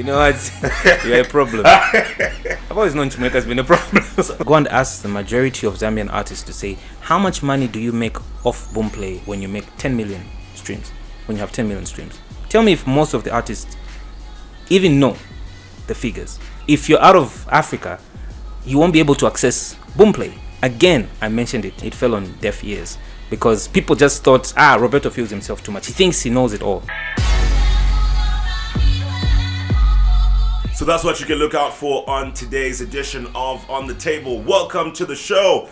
You know what? You're a problem. I've always known Chimweka has been a problem. Go and ask the majority of Zambian artists to say, how much money do you make off Boomplay when you make 10 million streams? When you have 10 million streams? Tell me if most of the artists even know the figures. If you're out of Africa, you won't be able to access Boomplay. Again, I mentioned it. It fell on deaf ears because people just thought, Roberto feels himself too much. He thinks he knows it all. So that's what you can look out for on today's edition of On the Table. Welcome to the show.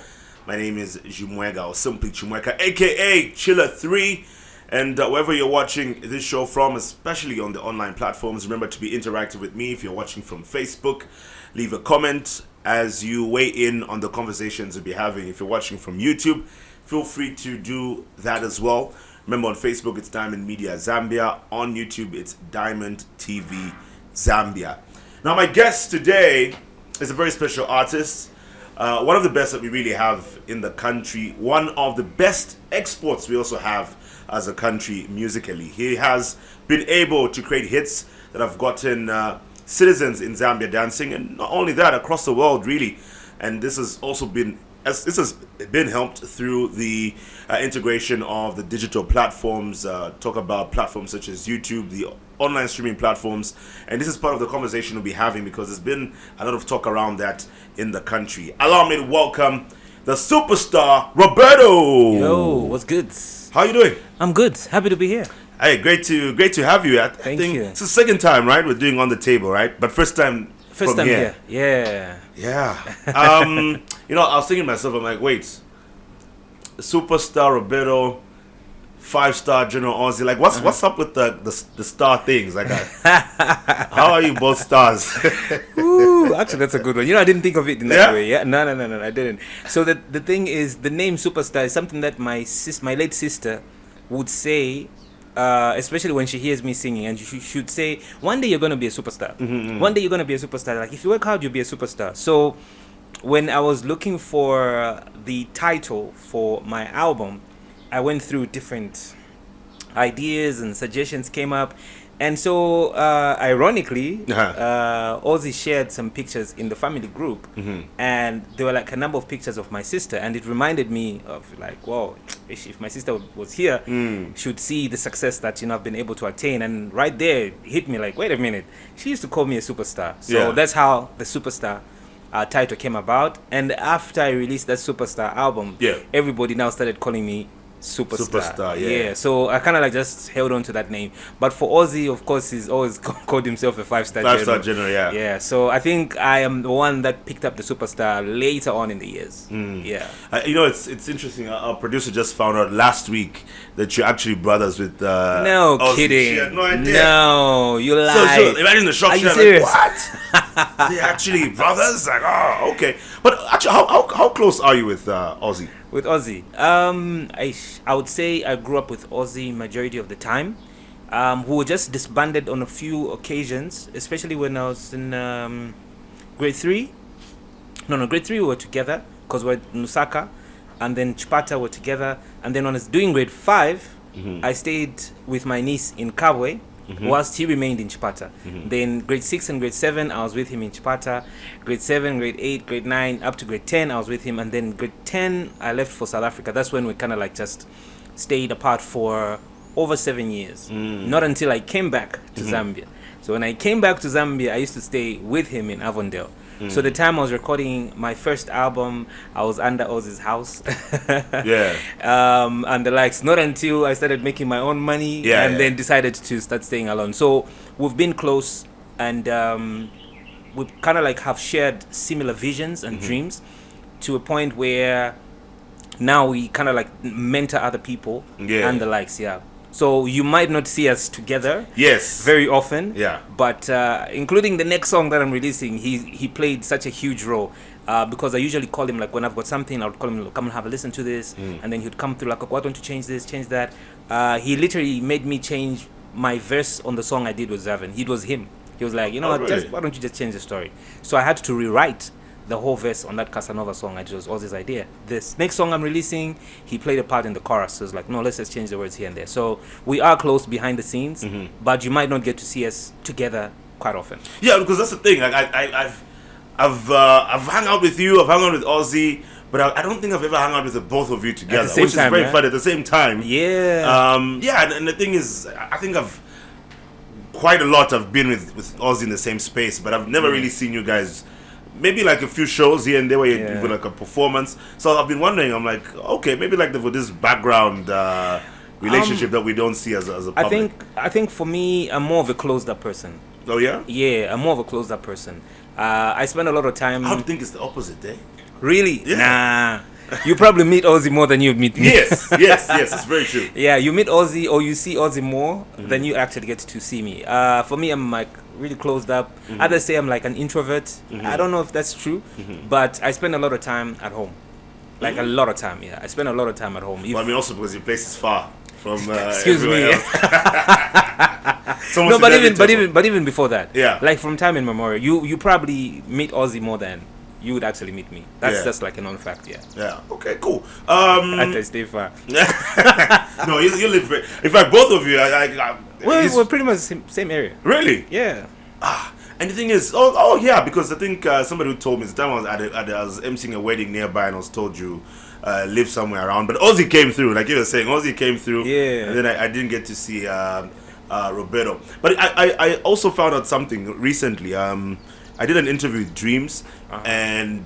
My name is Chimweka, or simply Chimweka, aka Chiller3. And wherever you're watching this show from, especially on the online platforms, remember to be interactive with me. If you're watching from Facebook, leave a comment as you weigh in on the conversations we'll be having. If you're watching from YouTube, feel free to do that as well. Remember, on Facebook, it's Diamond Media Zambia. On YouTube, it's Diamond TV Zambia. Now, my guest today is a very special artist. One of the best that we really have in the country. One of the best exports we also have as a country musically. He has been able to create hits that have gotten citizens in Zambia dancing, and not only that, across the world really. And this has also been helped through the integration of the digital platforms. Talk about platforms such as YouTube, the online streaming platforms, and this is part of the conversation we'll be having because there's been a lot of talk around that in the country. Allow me to welcome the superstar Roberto. Yo, what's good? How you doing? I'm good. Happy to be here. Hey, great to have you. I think you. It's the second time, right? We're doing On the Table, right? But first time here. Yeah. You know, I was thinking to myself, I'm like, wait, superstar Roberto, 5-star General Ozzy. Like, what's up with the star things? Like, how are you both stars? Ooh, actually, that's a good one. You know, I didn't think of it in that way. Yeah, no, I didn't. So the thing is, the name superstar is something that my late sister would say. Especially when she hears me singing, and she should say, one day you're going to be a superstar. Mm-hmm. One day you're going to be a superstar. Like, if you work hard, you'll be a superstar. So when I was looking for the title for my album, I went through different ideas and suggestions came up. And so, ironically, Ozzy shared some pictures in the family group, and there were like a number of pictures of my sister, and it reminded me of like, wow, if my sister was here, she would see the success that I've been able to attain. And right there, it hit me like, wait a minute, she used to call me a superstar. So that's how the superstar title came about. And after I released that superstar album, everybody now started calling me Superstar, yeah. So I kind of like just held on to that name. But for Ozzy, of course, he's always called himself a 5-star general. Yeah. So I think I am the one that picked up the superstar later on in the years. Yeah. You know, it's interesting. Our producer just found out last week that you're actually brothers with. No Ozzy. kidding. She had no idea. No, you lie. So imagine the shock. Are you serious? Like, what? They're actually brothers? Like, oh, okay. But actually, how close are you with Ozzy? With Ozzy, I would say I grew up with Ozzy majority of the time. We were just disbanded on a few occasions, especially when I was in grade 3. Grade 3 we were together because we're in Lusaka, and then Chipata were together. And then when I was doing grade 5, I stayed with my niece in Kabwe, whilst he remained in Chipata. Then grade 6 and grade 7, I was with him in Chipata. Grade 7, grade 8, grade 9, up to grade 10, I was with him. And then grade 10, I left for South Africa. That's when we kind of like just stayed apart for over 7 years. Not until I came back to Zambia. So when I came back to Zambia, I used to stay with him in Avondale. So the time I was recording my first album, I was under Ozzy's house. And the likes. Not until I started making my own money then decided to start staying alone. So we've been close, and we kind of like have shared similar visions and dreams to a point where now we kind of like mentor other people and the likes. So you might not see us together very often. But including the next song that I'm releasing, he played such a huge role. Because I usually call him, like when I've got something, I would call him, come and have a listen to this. And then he'd come through like, why don't you change this, change that? He literally made me change my verse on the song I did with Zavin. It was him. He was like, why don't you just change the story? So I had to rewrite the whole verse on that Casanova song. It was Ozzy's idea. This next song I'm releasing, he played a part in the chorus. So it's like, no, let's just change the words here and there. So we are close behind the scenes, but you might not get to see us together quite often. Yeah, because that's the thing. Like I've hung out with you. I've hung out with Ozzy. But I don't think I've ever hung out with the both of you together, same which time, is very yeah? fun at the same time. Yeah. And the thing is, I think I've been with Ozzy in the same space, but I've never really seen you guys. Maybe like a few shows here and there where you do like a performance. So I've been wondering. I'm like, okay, maybe like with this background relationship that we don't see as a public. I think for me, I'm more of a closed up person. Oh yeah. Yeah, I'm more of a closed up person. I spend a lot of time. I would think it's the opposite, eh? Really? Yeah. Nah. You probably meet Ozzy more than you meet me. Yes, it's very true. Yeah, you meet Ozzy or you see Ozzy more than you actually get to see me. For me, I'm like really closed up. Others say I'm like an introvert. I don't know if that's true, but I spend a lot of time at home. Like a lot of time, yeah. I spend a lot of time at home. Well, I mean, also because your place is far from excuse me. else. No, but even before that, yeah. Like from time immemorial, you probably meet Ozzy more than you would actually meet me. That's just like a known fact, yeah. Yeah. Okay. Cool. I stay far. No, you live. In fact, both of you, we're pretty much the same area. Really? Yeah. And the thing is, oh yeah, because I think somebody who told me the time I was emceeing a wedding nearby, and I was told you live somewhere around. But Ozzy came through, like you were saying. Ozzy came through. Yeah. And then I didn't get to see Roberto. But I also found out something recently. I did an interview with Dreams, and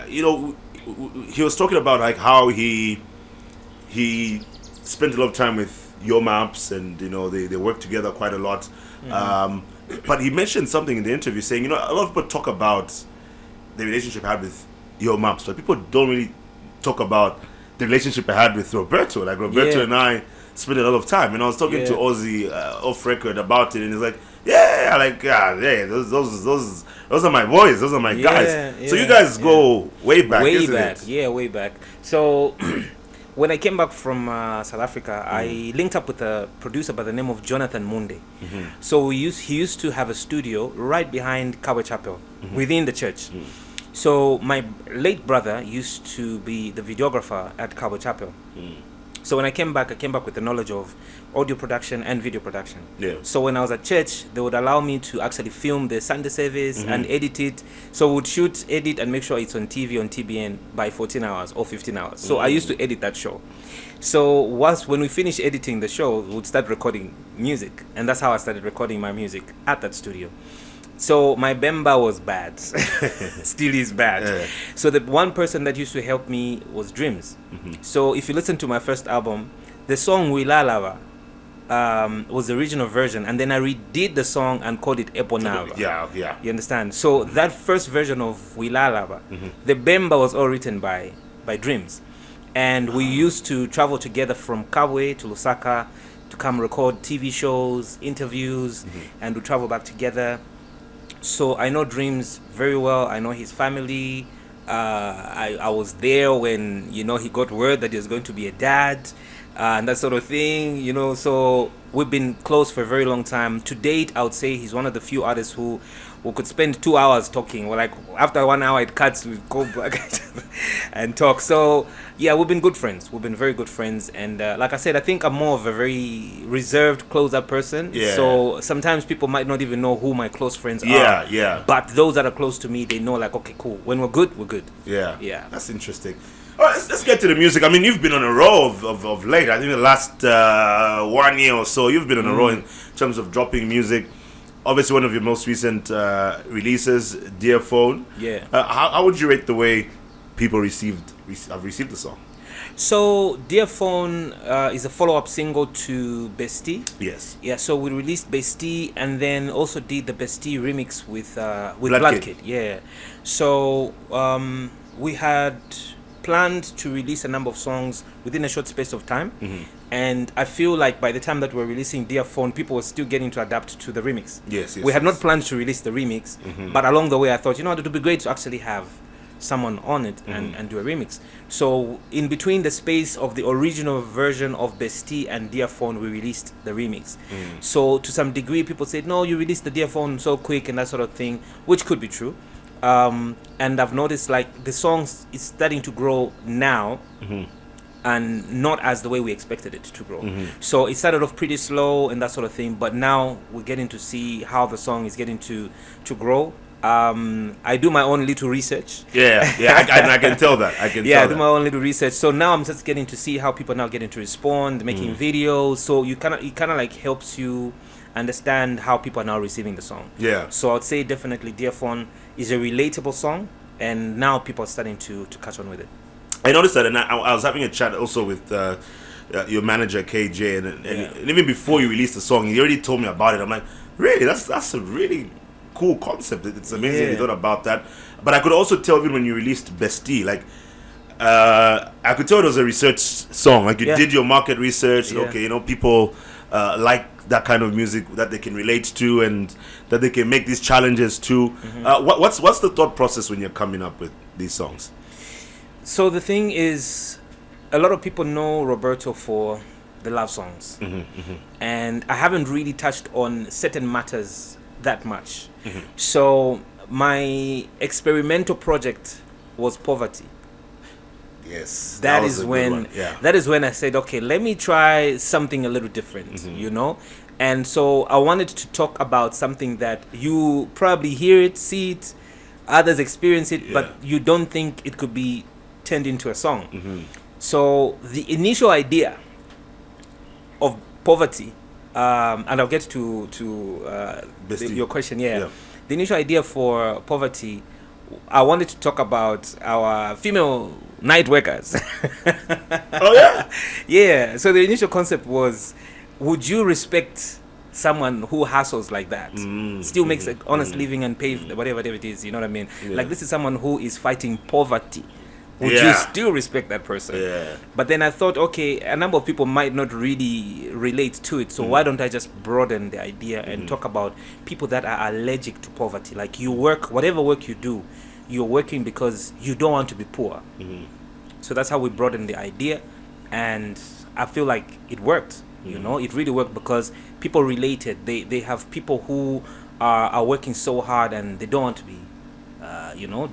he was talking about like how he spent a lot of time with Yo Maps, and they work together quite a lot. But he mentioned something in the interview saying, a lot of people talk about the relationship I had with Yo Maps, but people don't really talk about the relationship I had with Roberto. Like Roberto and I spent a lot of time, and I was talking to Ozzy off record about it, and he's like, those are my boys, those are my guys. So you guys go way back, isn't it? Yeah, way back. So when I came back from South Africa, I linked up with a producer by the name of Jonathan Munde. So he used to have a studio right behind Kawe Chapel, within the church. So my late brother used to be the videographer at Kawe Chapel. So when I came back with the knowledge of audio production and video production. Yeah. So when I was at church, they would allow me to actually film the Sunday service and edit it. So we would shoot, edit, and make sure it's on TV, on TBN by 14 hours or 15 hours. So I used to edit that show. So when we finished editing the show, we would start recording music. And that's how I started recording my music at that studio. So my Bemba was bad. Still is bad. Yeah. So the one person that used to help me was Dreams. So if you listen to my first album, the song Wilalava was the original version, and then I redid the song and called it Eponava. Yeah. You understand? So that first version of Wilalava, the Bemba was all written by Dreams. And we used to travel together from Kabwe to Lusaka to come record TV shows, interviews, and we travel back together. So I know Dreams very well. I know his family. I was there when he got word that he was going to be a dad and that sort of thing. So we've been close for a very long time. To date, I would say he's one of the few artists who could spend 2 hours talking. Well, like after 1 hour, it cuts. We go back and talk. So yeah, we've been good friends. We've been very good friends. And like I said, I think I'm more of a very reserved, closed-up person. Yeah. So sometimes people might not even know who my close friends are. Yeah. But those that are close to me, they know like, okay, cool. When we're good, we're good. Yeah. That's interesting. All right, let's get to the music. I mean, you've been on a roll of late. I think the last 1 year or so, you've been on a roll in terms of dropping music. Obviously, one of your most recent releases, Dear Phone. Yeah. How would you rate the way people have received the song? So, Dear Phone is a follow-up single to Bestie. Yes. Yeah, so we released Bestie and then also did the Bestie remix with Blood Kid. Yeah. So, we had planned to release a number of songs within a short space of time. And I feel like by the time that we're releasing Dear Phone, people were still getting to adapt to the remix. Yes. We had not planned to release the remix, but along the way I thought, it would be great to actually have someone on it and do a remix. So in between the space of the original version of Bestie and Dear Phone, we released the remix. So to some degree, people said, no, you released the Dear Phone so quick and that sort of thing, which could be true. And I've noticed like the songs is starting to grow now. and not as the way we expected it to grow. So it started off pretty slow and that sort of thing, but now we're getting to see how the song is getting to grow. I do my own little research. I can tell that. I do my own little research. So now I'm just getting to see how people are now getting to respond, making videos. So it kind of like helps you understand how people are now receiving the song. Yeah. So I'd say definitely Dear Phone is a relatable song, and now people are starting to catch on with it. I noticed that, and I was having a chat also with your manager KJ, and even before you released the song, he already told me about it. I'm like, really? That's a really cool concept. It's amazing you thought about that. But I could also tell even when you released Bestie, like I could tell it was a research song. Like you did your market research. Okay, people like that kind of music that they can relate to and that they can make these challenges to. What's the thought process when you're coming up with these songs? So the thing is, a lot of people know Roberto for the love songs, and I haven't really touched on certain matters that much. So my experimental project was poverty. Yes, that is when I said, okay, let me try something a little different, and so I wanted to talk about something that you probably hear it, see it, others experience it, but you don't think it could be turned into a song. So the initial idea of poverty, and I'll get to your question. The initial idea for poverty, I wanted to talk about our female night workers. Yeah. So the initial concept was, would you respect someone who hustles like that, still makes an honest living and pays whatever it is, you know what I mean? Like, this is someone who is fighting poverty. Would you still respect that person? But then I thought, okay, a number of people might not really relate to it, so why don't I just broaden the idea and talk about people that are allergic to poverty? Like, you work, whatever work you do, you're working because you don't want to be poor. So that's how we broadened the idea, and I feel like it worked. It really worked because people related. They have people who are working so hard and they don't want to be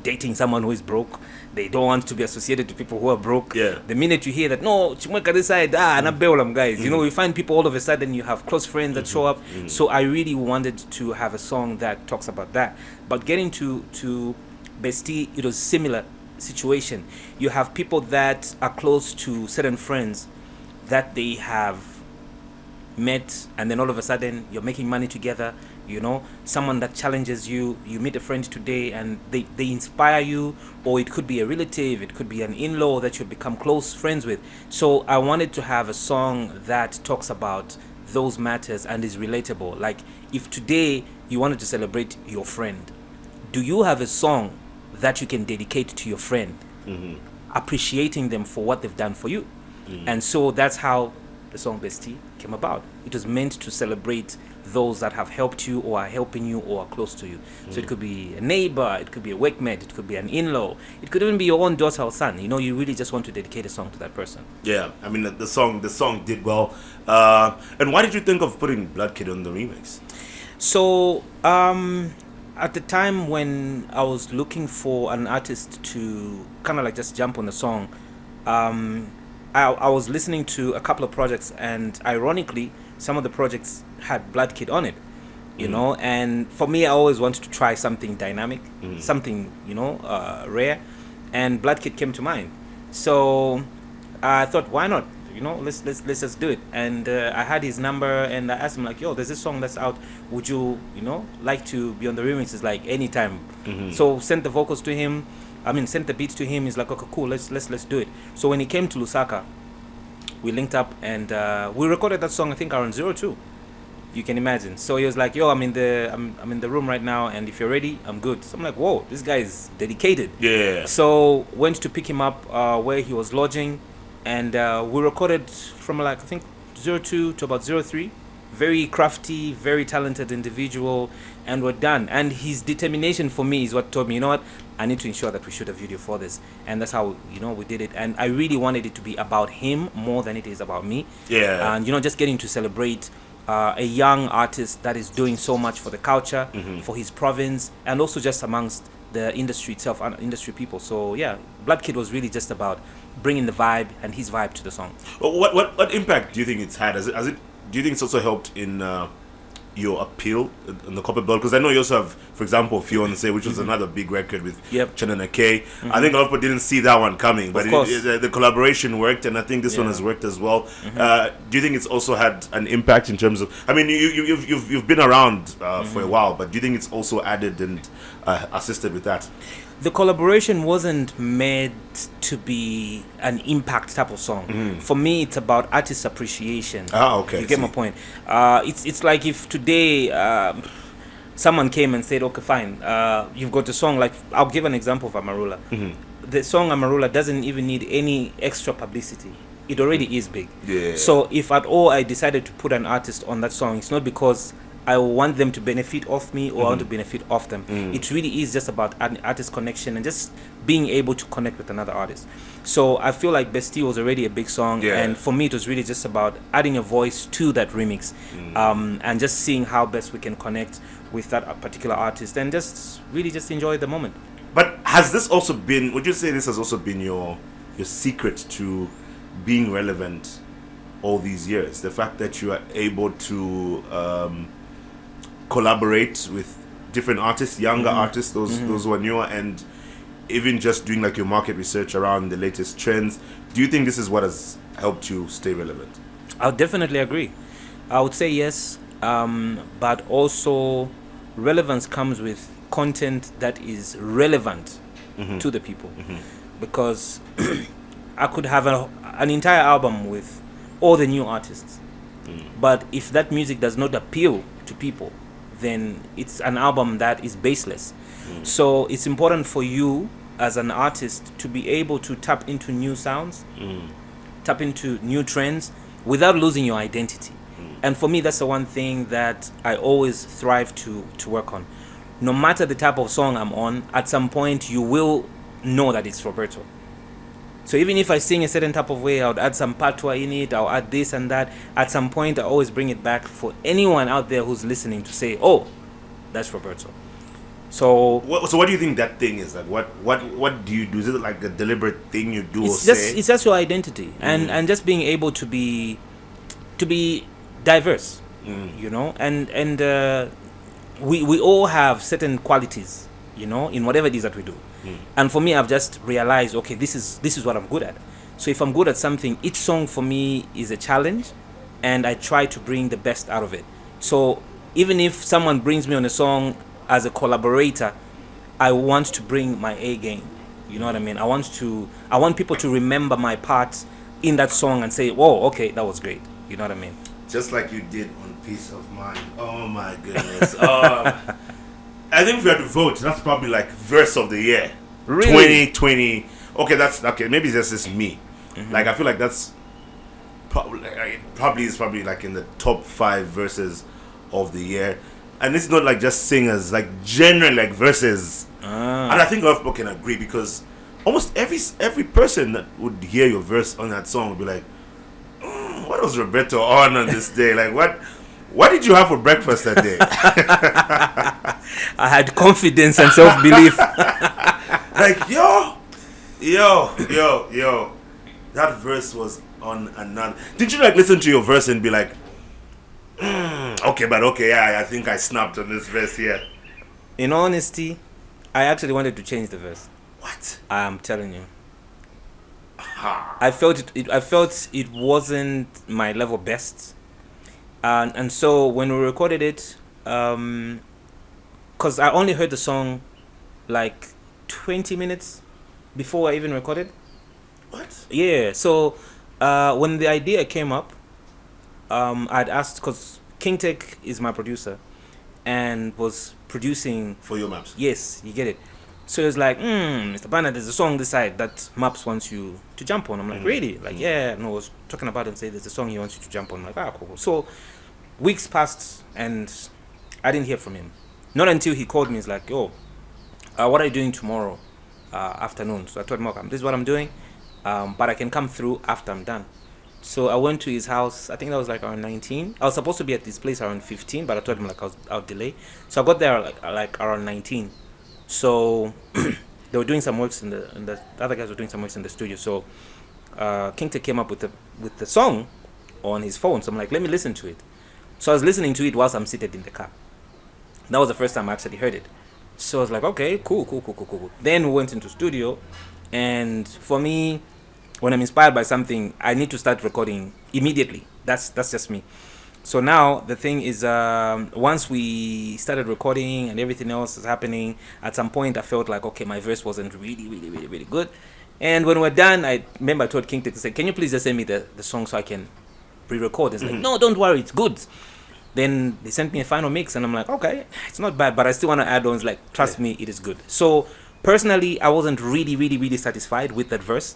dating someone who is broke. They don't want to be associated to people who are broke. The minute you hear that, no, Chimweka this side, nabeolam guys, you find people all of a sudden, you have close friends that show up. So I really wanted to have a song that talks about that. But getting to Bestie, it was similar situation. You have people that are close to certain friends that they have met, and then all of a sudden you're making money together. Someone that challenges you. You meet a friend today and they inspire you, or it could be a relative, it could be an in-law that you become close friends with. So I wanted to have a song that talks about those matters and is relatable. Like, if today you wanted to celebrate your friend, do you have a song that you can dedicate to your friend, appreciating them for what they've done for you? And so that's how the song Bestie came about. It was meant to celebrate those that have helped you or are helping you or are close to you. So it could be a neighbor, it could be a workmate, it could be an in-law, it could even be your own daughter or son. You really just want to dedicate a song to that person. Yeah, I mean, the song did well. And why did you think of putting Blood Kid on the remix? So at the time when I was looking for an artist to kind of like just jump on the song, I was listening to a couple of projects, and ironically, some of the projects had Blood Kid on it, and for me, I always wanted to try something dynamic, something, rare, and Blood Kid came to mind. So I thought, why not? Let's just do it. And I had his number, and I asked him, like, yo, there's this song that's out. Would you, like to be on the remix? It's like, anytime. So sent the vocals to him. Sent the beat to him. He's like, okay, cool, let's do it. So when he came to Lusaka, we linked up and we recorded that song, I think around 02. You can imagine. So he was like, yo, I'm in the room right now, and if you're ready, I'm good. So I'm like, whoa, this guy is dedicated. Yeah. So went to pick him up where he was lodging, and we recorded from like, I think 02 to about 03. Very crafty, very talented individual, and we're done. And his determination for me is what told me, you know what, I need to ensure that we shoot a video for this. And that's how, we did it. And I really wanted it to be about him more than it is about me. Yeah. And, just getting to celebrate a young artist that is doing so much for the culture, for his province, and also just amongst the industry itself, industry people. So yeah, Blood Kid was really just about bringing the vibe and his vibe to the song. Well, what impact do you think it's had? Has it? Do you think it's also helped in your appeal in the corporate world? Because I know you also have, for example, Fiancé, which was another big record with Chimweka. I think a lot of people didn't see that one coming, but the collaboration worked, and I think this one has worked as well. Do you think it's also had an impact in terms of? I mean, you've been around for a while, but do you think it's also added and assisted with that? The collaboration wasn't made to be an impact type of song. For me, it's about artist appreciation. Okay. You get my point. It's like if today someone came and said, okay, fine, you've got a song, like, I'll give an example of Amarula. The song Amarula doesn't even need any extra publicity. It already is big. Yeah. So if at all I decided to put an artist on that song, it's not because I want them to benefit off me or I want to benefit off them. It really is just about an artist connection and just being able to connect with another artist. So I feel like Bestie was already a big song, and for me it was really just about adding a voice to that remix, and just seeing how best we can connect with that particular artist and just really just enjoy the moment. But has this also been, would you say this has also been your secret to being relevant all these years? The fact that you are able to collaborate with different artists, younger artists, those who are newer, and even just doing like your market research around the latest trends. Do you think this is what has helped you stay relevant? I would definitely agree. I would say yes, but also relevance comes with content that is relevant to the people, because I could have an entire album with all the new artists, but if that music does not appeal to people, then it's an album that is baseless. So it's important for you as an artist to be able to tap into new sounds, tap into new trends without losing your identity. And for me, that's the one thing that I always thrive to work on. No matter the type of song I'm on, at some point you will know that it's Roberto. So even if I sing a certain type of way, I would add some patois in it, I'll add this and that. At some point, I always bring it back for anyone out there who's listening to say, oh, that's Roberto. So what do you think that thing is? Like, what do you do? Is it like a deliberate thing you do or it's just, say? It's just your identity, and just being able to be diverse, you know, and we all have certain qualities, you know, in whatever it is that we do. And for me, I've just realized, okay, this is what I'm good at. So if I'm good at something, each song for me is a challenge, and I try to bring the best out of it. So even if someone brings me on a song as a collaborator, I want to bring my A game. You know what I mean? I want people to remember my part in that song and say, whoa, okay, that was great. You know what I mean? Just like you did on Peace of Mind. Oh my goodness. I think if we had to vote, that's probably like verse of the year. Really? 2020. Okay, that's okay. Maybe that's just me. Like, I feel like that's probably like in the top 5 verses of the year. And it's not like just singers, like generally like verses. And I think a lot of people can agree, because almost every person that would hear your verse on that song would be like, what was Roberto on this day? Like, what did you have for breakfast that day? I had confidence and self-belief. Like, yo, that verse was on another. Did you like listen to your verse and be like, yeah, I think I snapped on this verse here? In honesty, I actually wanted to change the verse. What? I'm telling you. I felt it wasn't my level best, and so when we recorded it, because I only heard the song like 20 minutes before I even recorded. What? Yeah. So when the idea came up, I'd asked, because King Tech is my producer and was producing for your maps. Yes, you get it. So it was like, Mr. Banner, there's a song this side that Maps wants you to jump on. I'm like, really? Like, yeah. No, I was talking about it and say there's a song he wants you to jump on. I'm like, cool. So weeks passed and I didn't hear from him. Not until he called me. He's like, yo, what are you doing tomorrow afternoon? So I told him, okay, this is what I'm doing, but I can come through after I'm done. So I went to his house. I think that was like around 19. I was supposed to be at this place around 15, but I told him like I'll delay. So I got there like around 19. So they were doing some works in the other guys were doing some works in the studio. So King Tech came up with the song on his phone. So I'm like, let me listen to it. So I was listening to it whilst I'm seated in the car. That was the first time I actually heard it. So I was like, okay, cool. Then we went into studio, and for me, when I'm inspired by something, I need to start recording immediately. That's just me. So now the thing is, once we started recording and everything else is happening, at some point I felt like, okay, my verse wasn't really good. And when we're done, I remember I told King to say, can you please just send me the song so I can pre-record? It's like, no, don't worry, it's good. Then they sent me a final mix, and I'm like, okay, it's not bad, but I still want to add on. It's like, trust me, it is good. So personally, I wasn't really satisfied with that verse,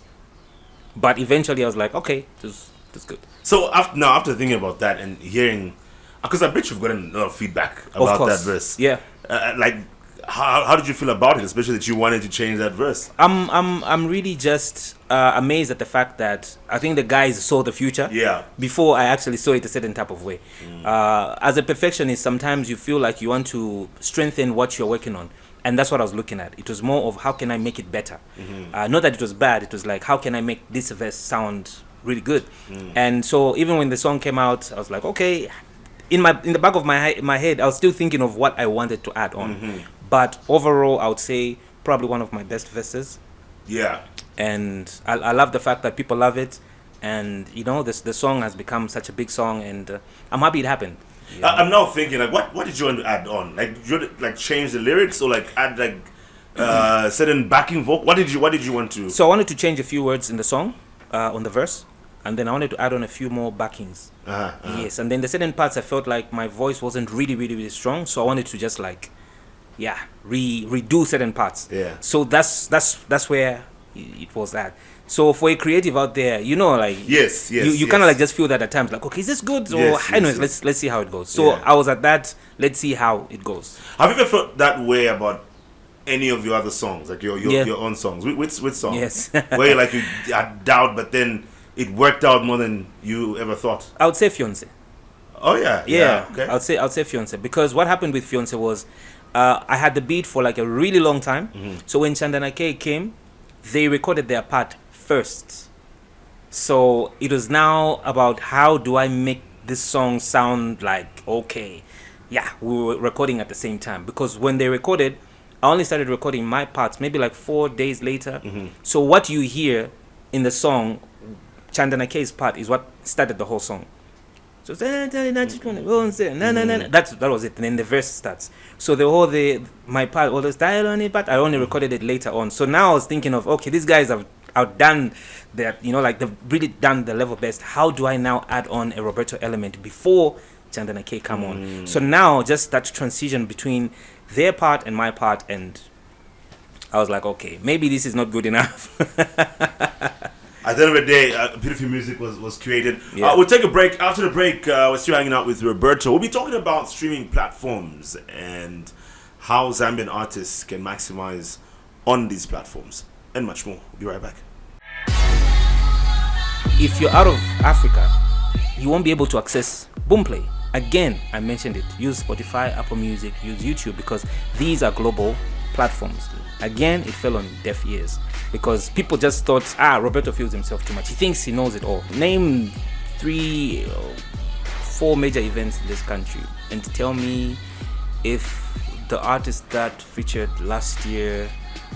but eventually I was like, okay, it's good. So after thinking about that and hearing, because I bet you've gotten a lot of feedback about that verse. Yeah. Like, how did you feel about it, especially that you wanted to change that verse? I'm really just amazed at the fact that I think the guys saw the future. Yeah. Before I actually saw it a certain type of way. As a perfectionist, sometimes you feel like you want to strengthen what you're working on. And that's what I was looking at. It was more of how can I make it better. Not that it was bad. It was like, how can I make this verse sound really good? And so even when the song came out, I was like, okay. In the back of my head, I was still thinking of what I wanted to add on. But overall, I would say probably one of my best verses. Yeah. And I love the fact that people love it. And, the song has become such a big song. And I'm happy it happened. Yeah. I'm now thinking, like, what did you want to add on? Like, did you want to, like, change the lyrics or, like, add, like, certain backing vocal? What did you want to... So I wanted to change a few words in the song, on the verse. And then I wanted to add on a few more backings. Yes. And then the certain parts I felt like my voice wasn't really strong. So I wanted to just, like... Yeah, redo certain parts. Yeah. So that's where it was at. So for a creative out there, like yes, you kind of like just feel that at times, like, okay, is this good? Or anyways, let's see how it goes. So I was at that. Let's see how it goes. Have you ever felt that way about any of your other songs, like your own songs? Which songs? Yes. Where like you had doubt, but then it worked out more than you ever thought. I would say Fiance. Oh yeah. Okay. I'd say Fiance, because what happened with Fiance was. I had the beat for like a really long time. So when Chandana K came, they recorded their part first. So it was now about how do I make this song sound like, okay, yeah, we were recording at the same time. Because when they recorded, I only started recording my parts maybe like 4 days later. So what you hear in the song, Chandana K's part, is what started the whole song. So that was it. And then the verse starts. So my part, all the style on it, but I only recorded it later on. So now I was thinking of, okay, these guys have outdone that, like they've really done the level best. How do I now add on a Roberto element before Chandana K come on? So now just that transition between their part and my part, and I was like, okay, maybe this is not good enough. At the end of the day, beautiful music was created. We'll take a break. After the break, we're still hanging out with Roberto. We'll be talking about streaming platforms and how Zambian artists can maximize on these platforms and much more. We'll be right back. If you're out of Africa, you won't be able to access Boomplay. Again, I mentioned it. Use Spotify, Apple Music, use YouTube, because these are global platforms. Again, it fell on deaf ears because people just thought, Roberto feels himself too much. He thinks he knows it all. Name 3 or 4 major events in this country and tell me if the artists that featured last year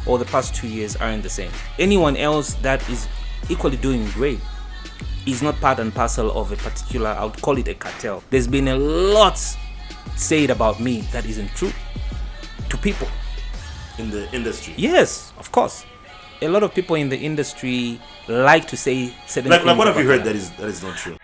or the past 2 years aren't the same. Anyone else that is equally doing great is not part and parcel of a particular, I would call it a cartel. There's been a lot said about me that isn't true to people. In the industry? Yes, of course. A lot of people in the industry like to say certain things. Like what have you heard that is not true?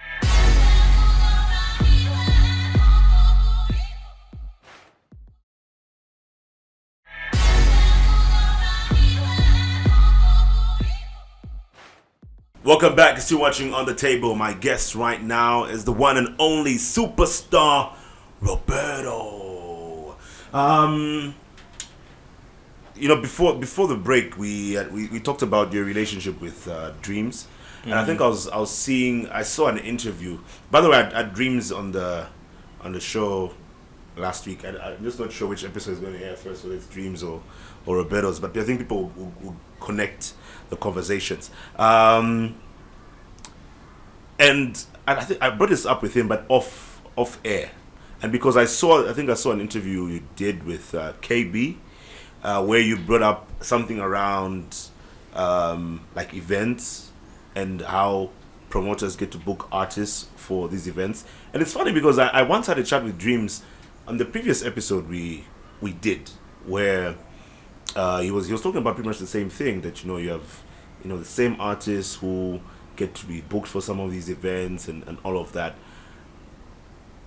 Welcome back. Still watching On the Table. My guest right now is the one and only superstar Roberto. Before the break, we talked about your relationship with Dreams, and I think I saw an interview. By the way, I had Dreams on the show last week. I'm just not sure which episode is going to air first, whether it's Dreams or or Robertos, but I think people will connect the conversations. And I think I brought this up with him, but off air, and because I think I saw an interview you did with KB, where you brought up something around like events and how promoters get to book artists for these events. And it's funny because I once had a chat with Dreams on the previous episode we did, where he was talking about pretty much the same thing, that you have the same artists who get to be booked for some of these events and all of that.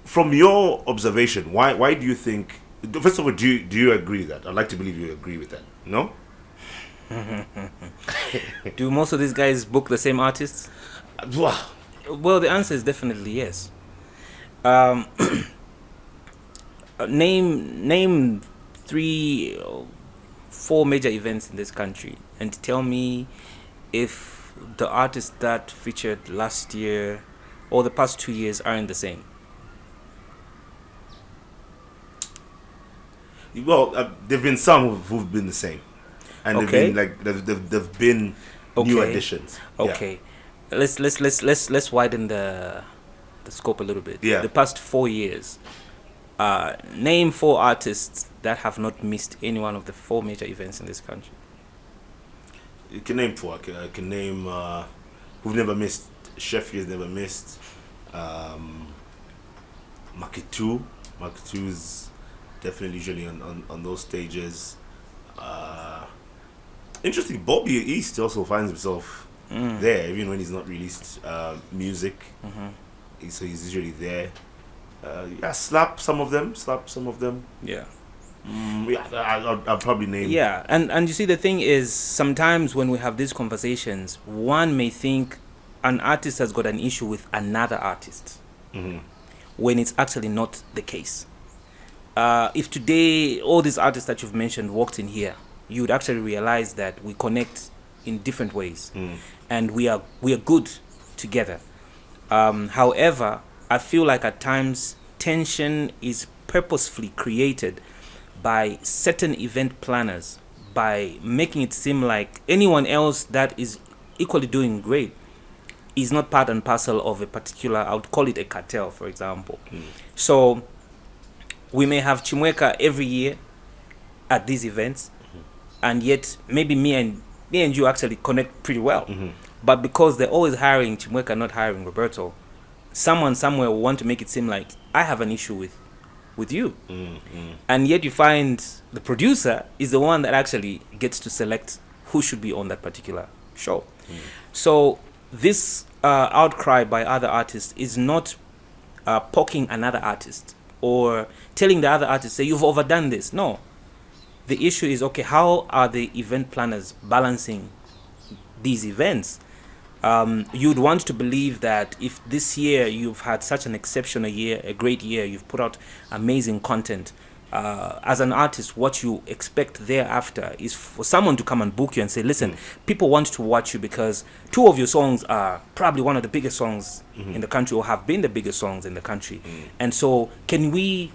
From your observation, why do you think, first of all, do you agree with that? I'd like to believe you agree with that. No? Do most of these guys book the same artists? Well, the answer is definitely yes. Name 3 or 4 major events in this country and tell me if the artists that featured last year or the past 2 years aren't the same. Well, there've been some who've been the same, and Okay. they've been new Okay. additions. Okay, let's widen the scope a little bit. Yeah. The past 4 years, name 4 artists that have not missed any one of the 4 major events in this country. You can name 4. I can name who've never missed. Sheffield's never missed. Makitu. Makitu's definitely usually on those stages. Interesting. Bobby East also finds himself there, even when he's not released music. So he's usually there. Slap some of them. Yeah. I'll probably name. Yeah, and you see, the thing is, sometimes when we have these conversations, one may think an artist has got an issue with another artist, when it's actually not the case. If today all these artists that you've mentioned walked in here, you would actually realize that we connect in different ways, and we are good together. However, I feel like at times tension is purposefully created by certain event planners, by making it seem like anyone else that is equally doing great is not part and parcel of a particular, I would call it a cartel, for example. So we may have Chimweka every year at these events, and yet maybe me and you actually connect pretty well. But because they're always hiring Chimweka, not hiring Roberto, someone somewhere will want to make it seem like I have an issue with you. And yet you find the producer is the one that actually gets to select who should be on that particular show. So this outcry by other artists is not poking another artist or telling the other artist, say, you've overdone this. No. The issue is, okay, how are the event planners balancing these events? You'd want to believe that if this year you've had such an exceptional year, a great year, you've put out amazing content, as an artist, what you expect thereafter is for someone to come and book you and say, listen, people want to watch you because 2 of your songs are probably one of the biggest songs in the country, or have been the biggest songs in the country. And so can we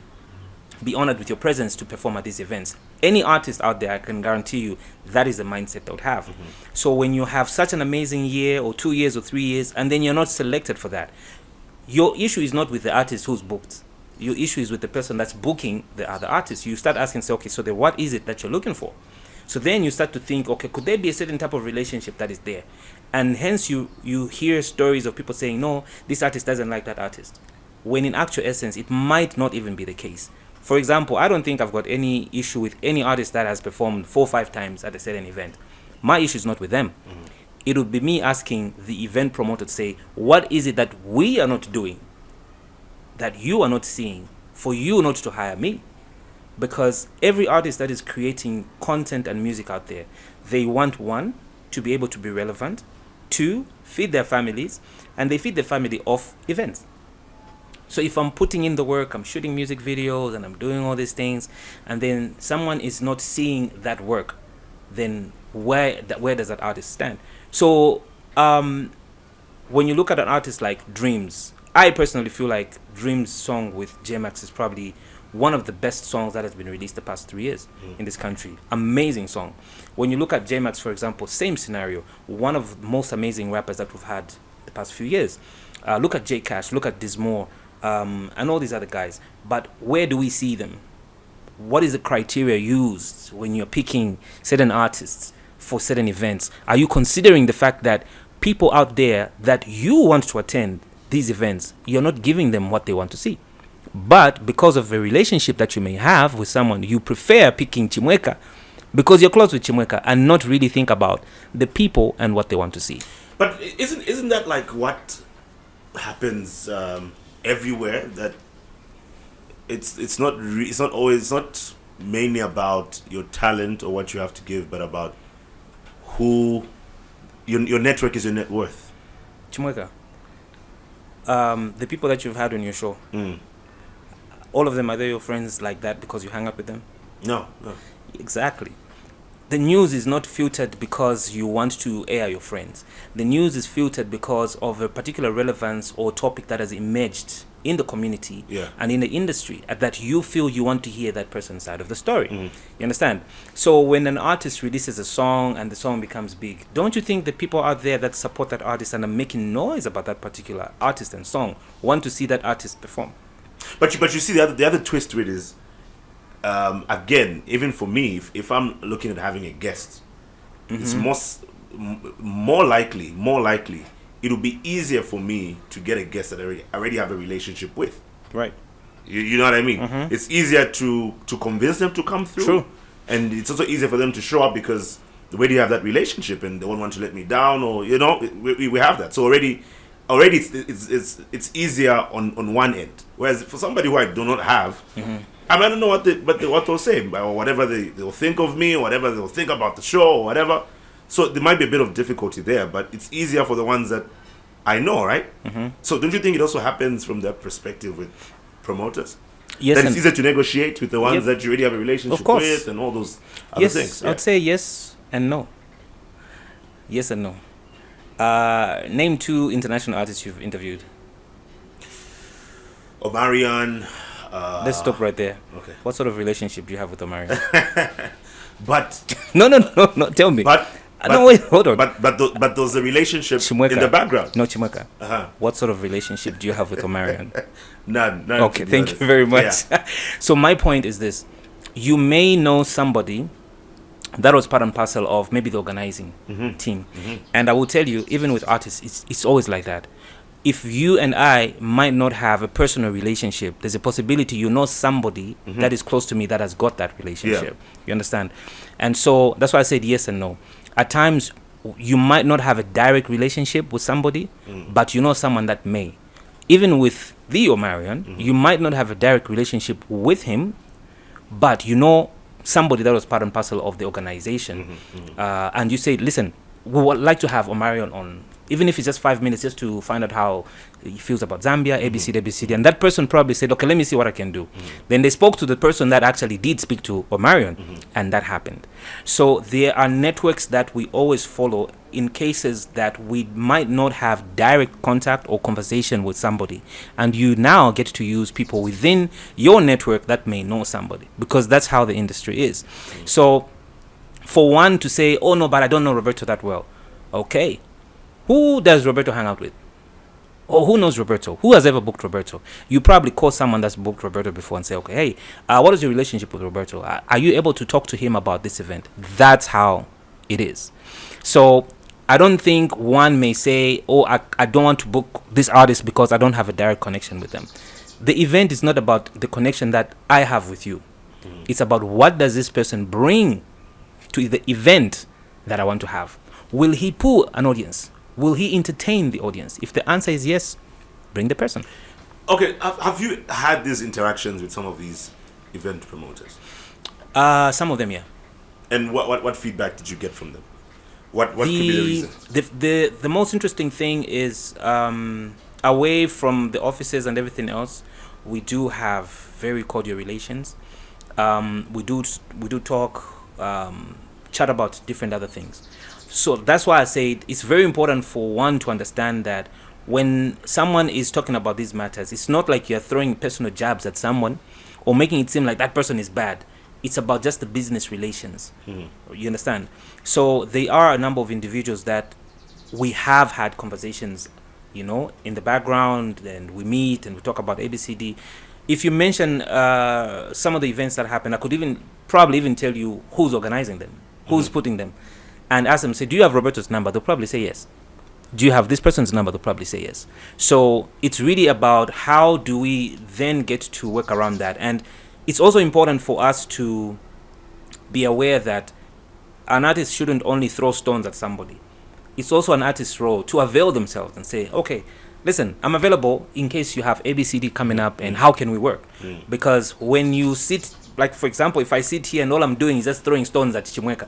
be honored with your presence to perform at these events? Any artist out there, I can guarantee you, that is the mindset they would have. So when you have such an amazing year or 2 years or 3 years, and then you're not selected for that, your issue is not with the artist who's booked. Your issue is with the person that's booking the other artist. You start asking, say, okay, so then what is it that you're looking for? So then you start to think, okay, could there be a certain type of relationship that is there? And hence you hear stories of people saying, no, this artist doesn't like that artist, when in actual essence, it might not even be the case. For example, I don't think I've got any issue with any artist that has performed 4 or 5 times at a certain event. My issue is not with them. It would be me asking the event promoter to say, what is it that we are not doing, that you are not seeing, for you not to hire me? Because every artist that is creating content and music out there, they want, 1, to be able to be relevant, 2, feed their families, and they feed their family off events. So if I'm putting in the work, I'm shooting music videos and I'm doing all these things, and then someone is not seeing that work, then where does that artist stand? So when you look at an artist like Dreams, I personally feel like Dreams' song with J-Max is probably one of the best songs that has been released the past 3 years in this country. Amazing song. When you look at J-Max, for example, same scenario. One of the most amazing rappers that we've had the past few years. Look at J Cash, look at Dismore, and all these other guys. But where do we see them? What is the criteria used when you're picking certain artists for certain events? Are you considering the fact that people out there that you want to attend these events, you're not giving them what they want to see? But because of the relationship that you may have with someone, you prefer picking Chimweka because you're close with Chimweka and not really think about the people and what they want to see. But isn't that like what happens everywhere? That it's not mainly about your talent or what you have to give, but about who your network is, your net worth. Chimweka, the people that you've had on your show, all of them, are they your friends like that because you hang up with them? No. Exactly. The news is not filtered because you want to air your friends. The news is filtered because of a particular relevance or topic that has emerged in the community and in the industry that you feel you want to hear that person's side of the story. You understand? So when an artist releases a song and the song becomes big, don't you think the people out there that support that artist and are making noise about that particular artist and song want to see that artist perform? But you see the other twist to it is, again, even for me, if I'm looking at having a guest, it's more likely it'll be easier for me to get a guest that I already have a relationship with. Right. You know what I mean? It's easier to convince them to come through. True. And it's also easier for them to show up because the way you have that relationship and they won't want to let me down, or we have that. So already it's easier on one end. Whereas for somebody who I do not have, I don't know what they'll say or whatever they'll think of me or whatever they'll think about the show or whatever. So there might be a bit of difficulty there, but it's easier for the ones that I know, right? So don't you think it also happens from that perspective with promoters? Yes, that it's easier to negotiate with the ones that you already have a relationship with and all those other things. I'd say yes and no. Yes and no. Name 2 international artists you've interviewed. Omarion. Let's stop right there. Okay. What sort of relationship do you have with Omarion? But no. Tell me. No, wait, hold on. But there's a relationship Chimweka. in the background. No, Chimweka. What sort of relationship do you have with Omarion? None. Okay, thank you very much. Yeah. So my point is this: you may know somebody that was part and parcel of maybe the organizing team, and I will tell you, even with artists, it's always like that. If you and I might not have a personal relationship, there's a possibility you know somebody that is close to me that has got that relationship. You understand? And so that's why I said yes and no. At times, you might not have a direct relationship with somebody, but you know someone that may. Even with the Omarion, you might not have a direct relationship with him, but you know somebody that was part and parcel of the organization. And you say, listen, we would like to have Omarion on, even if it's just 5 minutes, just to find out how he feels about Zambia, ABCD. And that person probably said, okay, let me see what I can do. Then they spoke to the person that actually did speak to Omarion, and that happened. So there are networks that we always follow in cases that we might not have direct contact or conversation with somebody. And you now get to use people within your network that may know somebody, because that's how the industry is. So for one to say, oh no, but I don't know Roberto that well. Okay. Who does Roberto hang out with? Or who knows Roberto? Who has ever booked Roberto? You probably call someone that's booked Roberto before and say, okay, hey, what is your relationship with Roberto? Are you able to talk to him about this event? That's how it is. So I don't think one may say, oh, I don't want to book this artist because I don't have a direct connection with them. The event is not about the connection that I have with you. It's about what does this person bring to the event that I want to have. Will he pull an audience? Will he entertain the audience? If the answer is yes, bring the person. Okay, have you had these interactions with some of these event promoters? Some of them, yeah. And what feedback did you get from them? What could be the reason? The most interesting thing is, away from the offices and everything else, we do have very cordial relations. We do talk, chat about different other things. So that's why I say it's very important for one to understand that when someone is talking about these matters, it's not like you're throwing personal jabs at someone or making it seem like that person is bad. It's about just the business relations. You understand? So there are a number of individuals that we have had conversations, in the background, and we meet and we talk about ABCD. If you mention some of the events that happen, I could probably even tell you who's organizing them, who's putting them, and ask them, say, do you have Roberto's number? They'll probably say yes. Do you have this person's number? They'll probably say yes. So it's really about how do we then get to work around that. And it's also important for us to be aware that an artist shouldn't only throw stones at somebody. It's also an artist's role to avail themselves and say, okay, listen, I'm available in case you have ABCD coming up, and how can we work? Because when you sit, like, for example, if I sit here and all I'm doing is just throwing stones at Chimweka,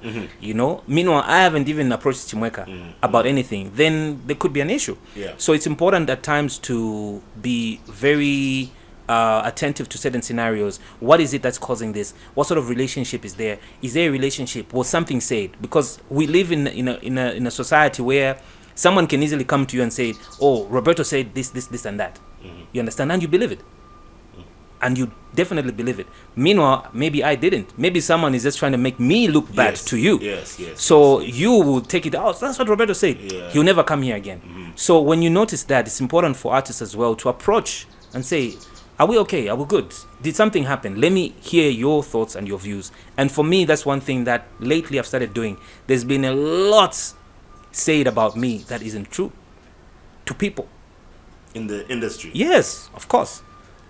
meanwhile, I haven't even approached Chimweka about anything, then there could be an issue. Yeah. So it's important at times to be very attentive to certain scenarios. What is it that's causing this? What sort of relationship is there? Is there a relationship? Was something said? Because we live in a society where someone can easily come to you and say, oh, Roberto said this, and that. You understand? And you believe it. And you definitely believe it. Meanwhile, maybe I didn't. Maybe someone is just trying to make me look bad to you. Yes. So you will take it out. That's what Roberto said. Yeah. He'll never come here again. So when you notice that, it's important for artists as well to approach and say, are we okay? Are we good? Did something happen? Let me hear your thoughts and your views. And for me, that's one thing that lately I've started doing. There's been a lot said about me that isn't true to people. In the industry? Yes, of course.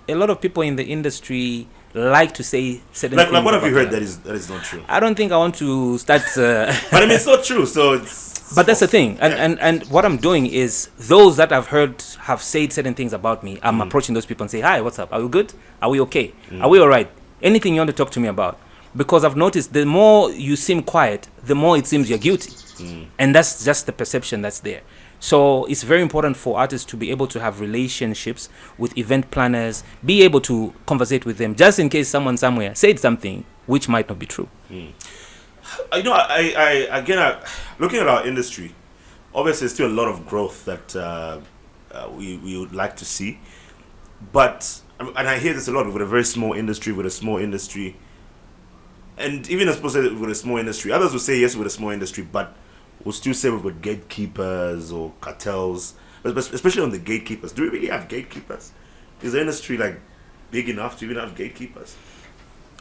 A lot of people in the industry like to say certain things. Like what have you heard that is not true? I don't think I want to start... But I mean, it's not true, so it's... But that's the thing. And what I'm doing is, those that I've heard have said certain things about me, I'm approaching those people and say, hi, what's up? Are we good? Are we okay? Are we all right? Anything you want to talk to me about? Because I've noticed the more you seem quiet, the more it seems you're guilty. And that's just the perception that's there. So it's very important for artists to be able to have relationships with event planners, be able to conversate with them, just in case someone somewhere said something which might not be true. I looking at our industry, obviously there's still a lot of growth that we would like to see. But, and I hear this a lot, with a very small industry, and even as opposed to with a small industry, others will say yes with a small industry, but we'll still say we've got gatekeepers or cartels, but especially on the gatekeepers. Do we really have gatekeepers? Is the industry like big enough to even have gatekeepers?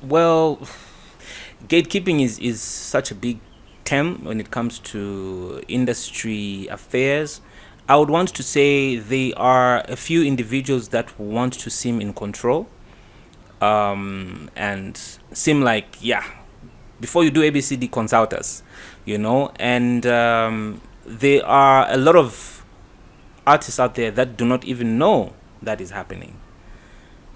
Well, gatekeeping is such a big term when it comes to industry affairs. I would want to say there are a few individuals that want to seem in control, and seem like, before you do ABCD, consult us, and there are a lot of artists out there that do not even know that is happening.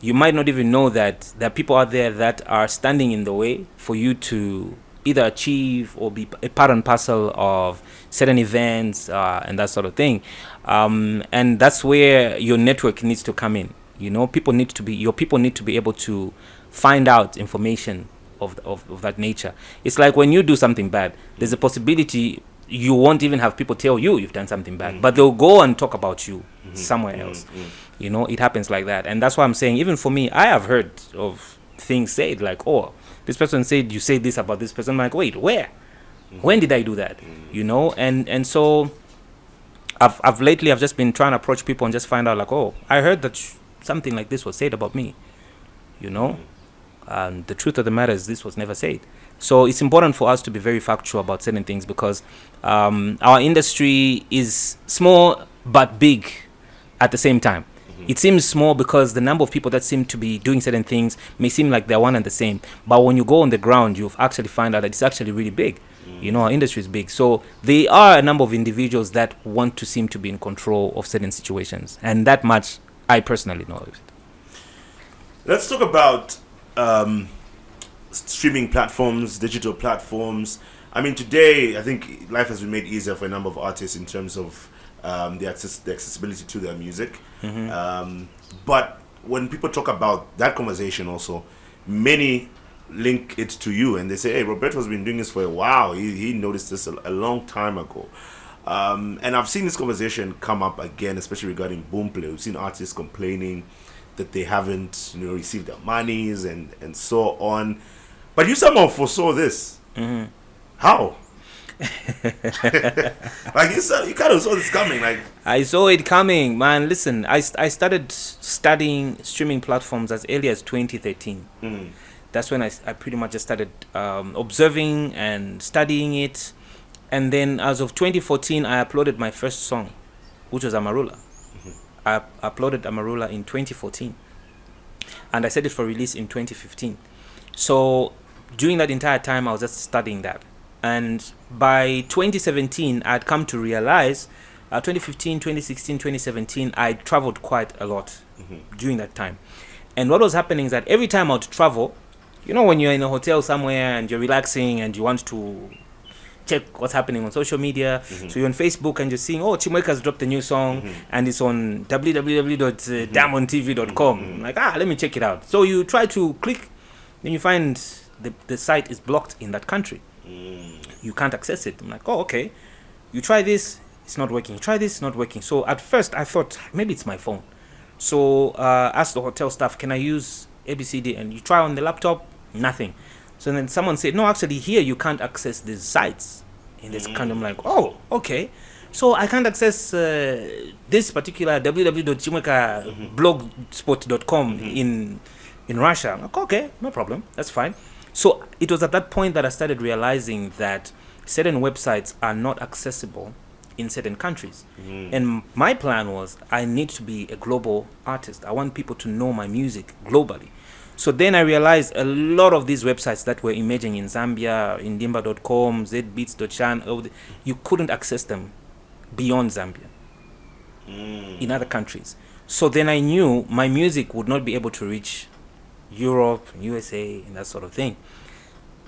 You might not even know that there are people out there that are standing in the way for you to either achieve or be a part and parcel of certain events and that sort of thing. And that's where your network needs to come in. Your people need to be able to find out information of that nature. It's like when you do something bad, there's a possibility you won't even have people tell you you've done something bad, but they'll go and talk about you somewhere else. It happens like that. And that's why I'm saying, even for me, I have heard of things said like, oh, this person said you said this about this person. I'm like, wait, where? When did I do that? And so I've lately just been trying to approach people and just find out like, oh, I heard that something like this was said about me, and the truth of the matter is this was never said. So it's important for us to be very factual about certain things, because our industry is small but big at the same time. It seems small because the number of people that seem to be doing certain things may seem like they're one and the same. But when you go on the ground, you actually find out that it's actually really big. Our industry is big. So there are a number of individuals that want to seem to be in control of certain situations. And that much I personally know of it. Let's talk about streaming platforms, digital platforms. I mean, today, I think life has been made easier for a number of artists in terms of the accessibility to their music. But when people talk about that conversation also, many link it to you and they say, hey, Roberto has been doing this for a while. He noticed this a long time ago. And I've seen this conversation come up again, especially regarding Boomplay. We've seen artists complaining that they haven't, received their monies and so on. But you somehow foresaw this. How? Like you kind of saw this coming. Like I saw it coming, man. Listen, I started studying streaming platforms as early as 2013. That's when I pretty much just started observing and studying it. And then as of 2014, I uploaded my first song, which was Amarula. I uploaded Amarula in 2014. And I set it for release in 2015. So during that entire time, I was just studying that. And by 2017, I had come to realize, 2015, 2016, 2017, I traveled quite a lot during that time. And what was happening is that every time I would travel, when you're in a hotel somewhere and you're relaxing and you want to check what's happening on social media, so you're on Facebook and you're seeing, Chimweka's dropped a new song and it's on www.diamondtv.com. Like, let me check it out. So you try to click, then you find the site is blocked in that country. You can't access it. I'm like, okay. You try this, it's not working. You try this, it's not working. So at first I thought maybe it's my phone. So asked the hotel staff, can I use ABCD? And you try on the laptop, nothing. So then someone said, no, actually here you can't access these sites in this country. I'm like, okay. So I can't access this particular www.chimweka.blogspot.com in Russia. I'm like, okay, no problem, that's fine. So it was at that point that I started realizing that certain websites are not accessible in certain countries. And my plan was, I need to be a global artist. I want people to know my music globally. So then I realized a lot of these websites that were emerging in Zambia, indimba.com, zbeats.channel, you couldn't access them beyond Zambia in other countries. So then I knew my music would not be able to reach Europe, USA, and that sort of thing.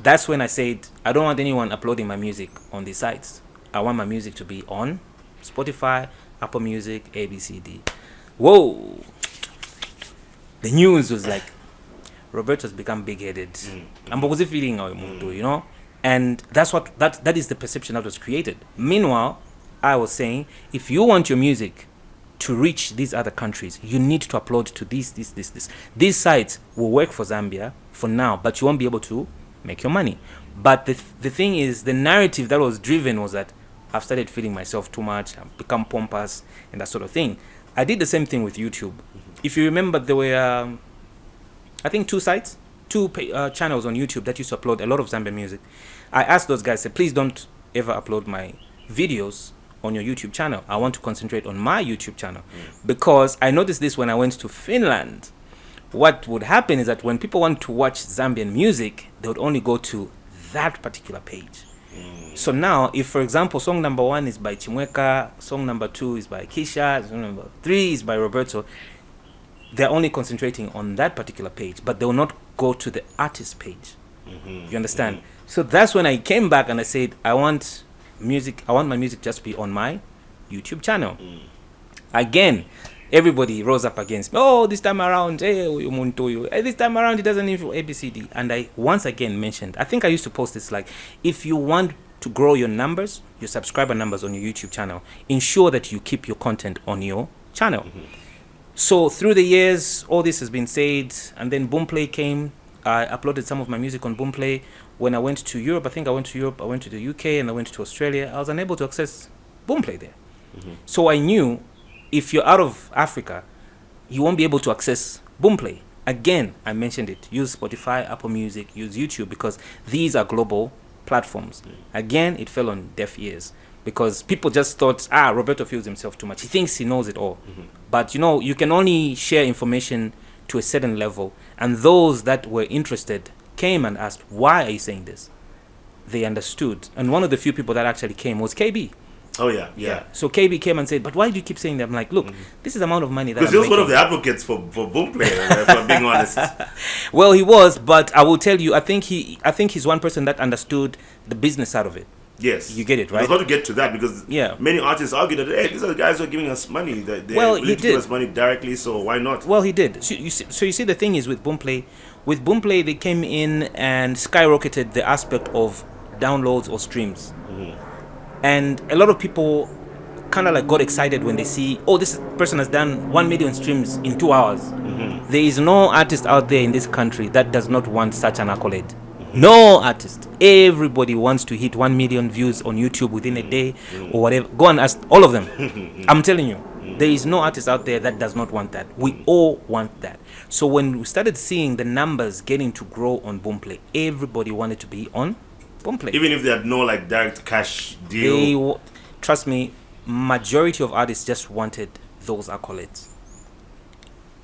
That's when I said, I don't want anyone uploading my music on these sites. I want my music to be on Spotify, Apple Music, ABCD. Whoa! The news was like, Roberto's become big-headed. I'm feeling, and that's what that is the perception that was created. Meanwhile, I was saying, if you want your music to reach these other countries, you need to upload to this. These sites will work for Zambia for now, but you won't be able to make your money. But the thing is, the narrative that was driven was that I've started feeling myself too much, I've become pompous, and that sort of thing. I did the same thing with YouTube. If you remember, there were, I think, two channels on YouTube that used to upload a lot of Zambian music. I asked those guys, please don't ever upload my videos on your YouTube channel. I want to concentrate on my YouTube channel. Because I noticed this when I went to Finland. What would happen is that when people want to watch Zambian music, they would only go to that particular page. So now, if for example, song number 1 is by Chimweka, song number 2 is by Kisha, song number 3 is by Roberto, they're only concentrating on that particular page, but they will not go to the artist page. You understand? So that's when I came back and I said, I want my music just to be on my YouTube channel. Again, everybody rose up against me. This time around, this time around it doesn't need for ABCD. And I once again mentioned, I think I used to post this, like, if you want to grow your numbers, your subscriber numbers on your YouTube channel, ensure that you keep your content on your channel. So through the years, all this has been said, and then Boomplay came. I uploaded some of my music on Boomplay. When I went to Europe, I went to the UK, and I went to Australia, I was unable to access Boomplay there. So I knew, if you're out of Africa, you won't be able to access Boomplay. Again, I mentioned it. Use Spotify, Apple Music, use YouTube, because these are global platforms. Again, it fell on deaf ears, because people just thought, Roberto feels himself too much. He thinks he knows it all. But you can only share information to a certain level. And those that were interested came and asked, why are you saying this? They understood. And one of the few people that actually came was KB. Oh, yeah. So KB came and said, but why do you keep saying that? I'm like, look, this is the amount of money that I'm making. Because he was one of the advocates for Boomplay, if I'm being honest. Well, he was, but I will tell you, I think he's one person that understood the business side of it. Yes. You get it, right? I was about to get to that, because many artists argue that, hey, these are the guys who are giving us money. They willing to give us money directly, so why not? Well, he did. So you see, the thing is with Boomplay, they came in and skyrocketed the aspect of downloads or streams. And a lot of people kind of like got excited when they see, oh, this person has done 1 million streams in 2 hours. There is no artist out there in this country that does not want such an accolade. No artist. Everybody wants to hit 1 million views on YouTube within a day or whatever. Go and ask all of them. I'm telling you, there is no artist out there that does not want that. We all want that. So when we started seeing the numbers getting to grow on Boomplay, everybody wanted to be on Boomplay. Even if they had no like direct cash deal. Trust me, majority of artists just wanted those accolades.